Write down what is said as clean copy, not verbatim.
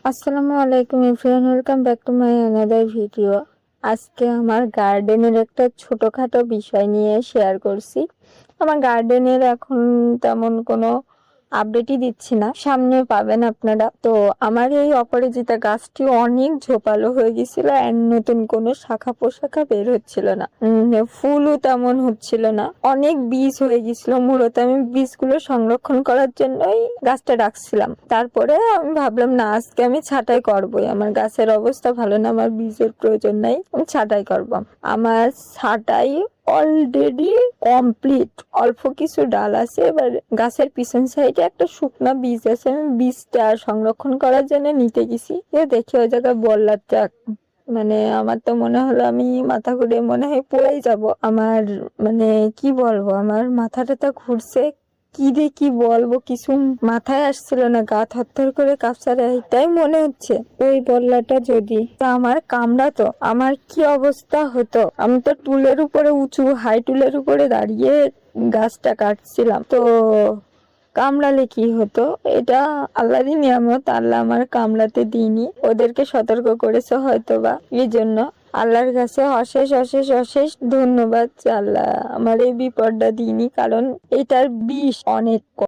আসসালামু আলাইকুম everyone, welcome back to my another video. আজকে আমার গার্ডেনের একটা ছোটখাটো বিষয় নিয়ে শেয়ার করছি। আমার গার্ডেনের এখন তেমন কোনো আপডেটই দিচ্ছি না, সামনে পাবেন আপনারা। তো আমার এই অপরাজিতা গাছটি অনেক ঝোপালো হয়ে গেছিল, আর নতুন কোনো শাখা পোশাখা বের হচ্ছিল না, ফুলও তেমন হচ্ছিল না, অনেক বীজ হয়ে গেছিল। মূলত আমি বীজগুলো সংরক্ষণ করার জন্যই গাছটা রাখছিলাম। তারপরে আমি ভাবলাম না, আজকে আমি ছাঁটাই করবোই। আমার গাছের অবস্থা ভালো না, আমার বীজের প্রয়োজন নাই, আমি ছাঁটাই করব। আমার ছাঁটাই অলরেডি কমপ্লিট। অল্প কিছু ডাল আছে, এবার গাছের পিছন সাইডে একটা শুকনা বীজ আছে, আমি বীজটা সংরক্ষণ করার জন্য নিতে গেছি। দেখি ওই জায়গায় বল্লারটা, মানে আমার তো মনে হলো আমি মাথা ঘুরে মনে হয় পড়েই যাব। আমার মানে কি বলবো, আমার মাথাটা তো ঘুরছে, কি রে কি বলবো কিছু মাথায় আসছিল না, গা থরথর করে কাঁপছে। এটাই মনে হচ্ছে ওই বল্লাটা যদি আমার কামড়াতো, আমার কি অবস্থা হতো। আমি তো টুলের উপরে, উঁচু হাই টুলের উপরে দাঁড়িয়ে গাছটা কাটছিলাম, তো কামড়ালে কি হতো। এটা আল্লাহরই নিয়ামত, আল্লাহ আমার কামড়াতে দিইনি, ওদেরকে সতর্ক করেছে হয়তো বা। এই জন্য আল্লাহর কাছে অশেষ অশেষ অশেষ ধন্যবাদ যে আল্লাহ আমার এই বিপদটা দিইনি, কারণ এটার বিষ অনেক।